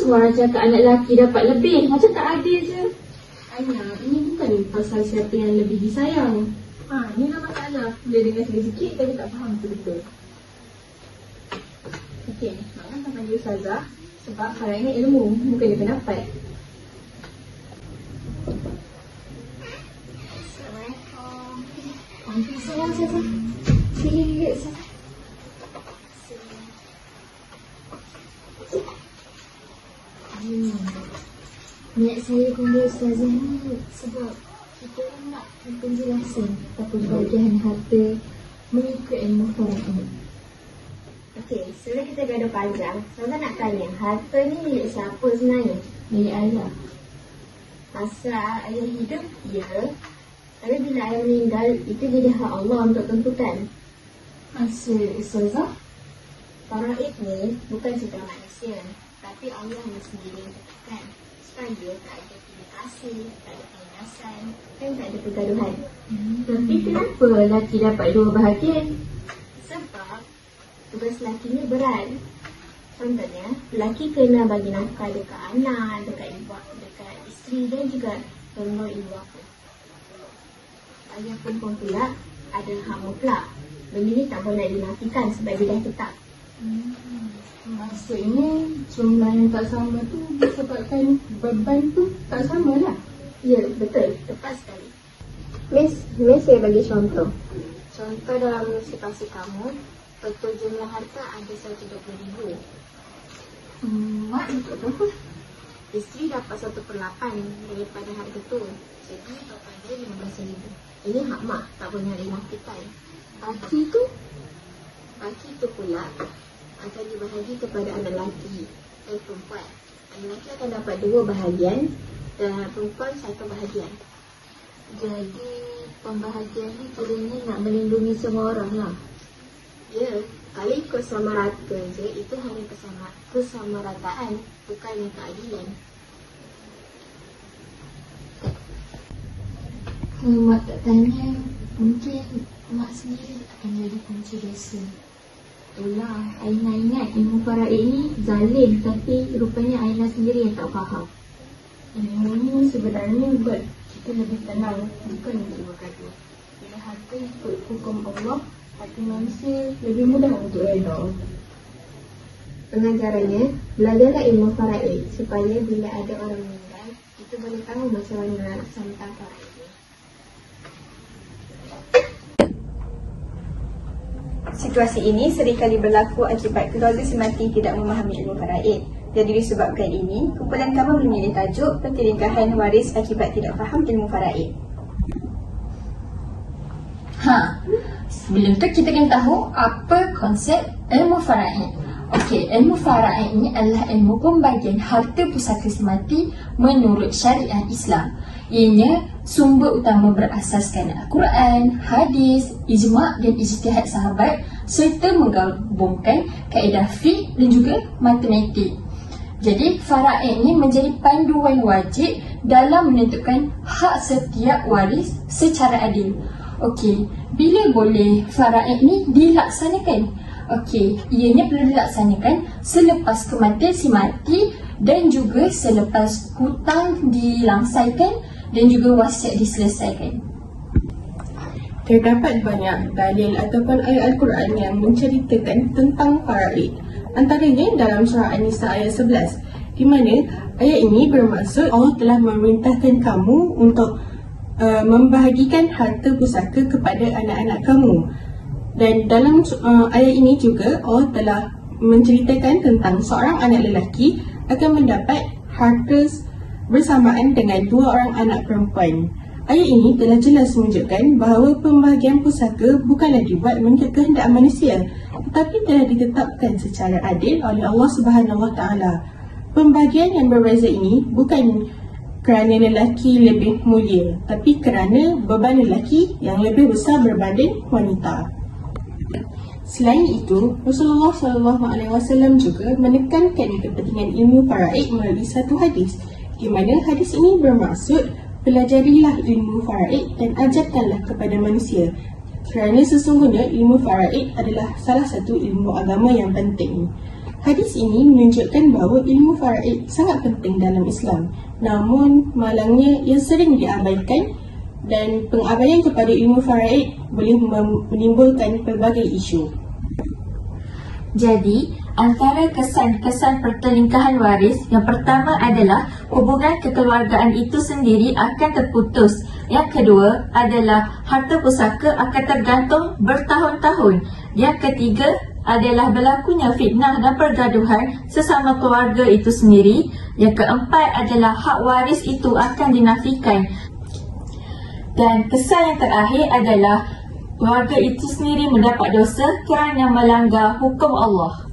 Suara cakap anak lelaki dapat lebih. Macam tak adil je. Ayah, ini bukan pasal siapa yang lebih disayang. Inilah masalah. Boleh dengar sikit-sikit tapi tak faham betul-betul. Okey, Mak akan panggil Ustazah sebab Farah ini ilmu, bukan dia pendapat. Assalamualaikum. Waalaikumsalam, Ustazah. Sini, Ustazah. Niat saya panggil Ustazah ni sebab kita nak penjelasan pembagian harta mengikut ilmu faraid. Okey, sebelum kita gaduh panjang, Ustazah nak tanya, harta ni milik siapa sebenarnya? Milik ayah. Masa ayah hidup, ya. Tapi bila ayah meninggal, itu jadi hak Allah untuk tentukan. Masa Ustazah? Faraid ni bukan cipta manusia, tapi Allah yang sendiri yang tentukan. Supaya tak ada pilih kasih, tak ada pengawasan dan tak ada pergaduhan. Tapi kenapa lelaki dapat 2 bahagian? Sebab tugas lelaki ni berat. Contohnya, lelaki kena bagi nafkah dekat anak, dekat isteri dan juga tolong ibu bapa. Ayah perempuan pula ada hak mutlak. Benda ni tak boleh dinafikan sebab dia dah tetap. Maksudnya jumlah yang tak sama tu disebabkan beban tu tak sama lah. Ya, betul. Tepat sekali. Miss saya bagi contoh. Contoh dalam situasi kamu, total jumlah harta ada 120,000. Mak untuk berapa? Isteri dapat 1/8 daripada harga tu. Jadi total dia 15,000. Ini hak mak, tak boleh dinafikan. Baki tu pula akan dibahagi kepada anak lelaki dan perempuan. Anak lelaki akan dapat 2 bahagian dan anak perempuan 1 bahagian. Jadi pembahagian ni kiranya nak melindungi semua orang lah. Ya, kalau ikut sama rata je, itu hanya kesamarataan, bukannya keadilan. Kalau mak tak tanya, mungkin mak sendiri akan jadi kunci dosa. Itulah, Aina ingat ilmu faraid ni zalim, tapi rupanya Aina sendiri yang tak faham. Ilmu ni sebenarnya buat kita lebih tenang, bukan untuk bergaduh. Bila harta ikut hukum Allah, hati manusia lebih mudah untuk redha. Pengajarannya, belajarlah ilmu faraid supaya bila ada orang meninggal, kita boleh tahu macam mana nak laksanakan faraid ni. Situasi ini seringkali berlaku akibat keluarga semati tidak memahami ilmu faraid. Jadi disebabkan ini, kumpulan kami memilih tajuk Pentilingkahan Waris Akibat Tidak Faham Ilmu Faraid. Sebelum tu kita kena tahu apa konsep ilmu faraid. Okey, ilmu faraid ini adalah ilmu pembagian harta pusaka semati menurut syariat Islam. Ianya sumber utama berasaskan Al-Quran, hadis, ijma' dan ijtihad sahabat serta menggabungkan kaedah fiqh dan juga matematik. Jadi faraid ini menjadi panduan wajib dalam menentukan hak setiap waris secara adil. Okey, bila boleh faraid ni dilaksanakan? Okey, ianya perlu dilaksanakan selepas kematian si mati dan juga selepas hutang dilangsaikan dan juga wasiat diselesaikan. Terdapat banyak dalil ataupun ayat Al-Quran yang menceritakan tentang faraid. Antaranya dalam surah An-Nisa ayat 11, di mana ayat ini bermaksud Allah telah memerintahkan kamu untuk membahagikan harta pusaka kepada anak-anak kamu. Dan dalam ayat ini juga Allah telah menceritakan tentang seorang anak lelaki akan mendapat harta bersamaan dengan 2 orang anak perempuan. Ayat ini telah jelas menunjukkan bahawa pembahagian pusaka bukanlah dibuat mengikut kehendak manusia, tetapi telah ditetapkan secara adil oleh Allah Subhanahu Wa Taala. Pembahagian yang berbeza ini bukan kerana lelaki lebih mulia, tapi kerana beban lelaki yang lebih besar berbanding wanita. Selain itu, Rasulullah SAW juga menekankan kepentingan ilmu faraid melalui satu hadis, di mana hadis ini bermaksud pelajarilah ilmu faraid dan ajarkanlah kepada manusia, kerana sesungguhnya ilmu faraid adalah salah satu ilmu agama yang penting. Hadis ini menunjukkan bahawa ilmu faraid sangat penting dalam Islam. Namun, malangnya ia sering diabaikan dan pengabaian kepada ilmu faraid boleh menimbulkan pelbagai isu. Jadi, antara kesan-kesan pertelingkahan waris, yang pertama adalah hubungan kekeluargaan itu sendiri akan terputus. Yang kedua adalah harta pusaka akan tergantung bertahun-tahun. Yang ketiga adalah berlakunya fitnah dan pergaduhan sesama keluarga itu sendiri. Yang keempat adalah hak waris itu akan dinafikan. Dan kesan yang terakhir adalah keluarga itu sendiri mendapat dosa kerana melanggar hukum Allah.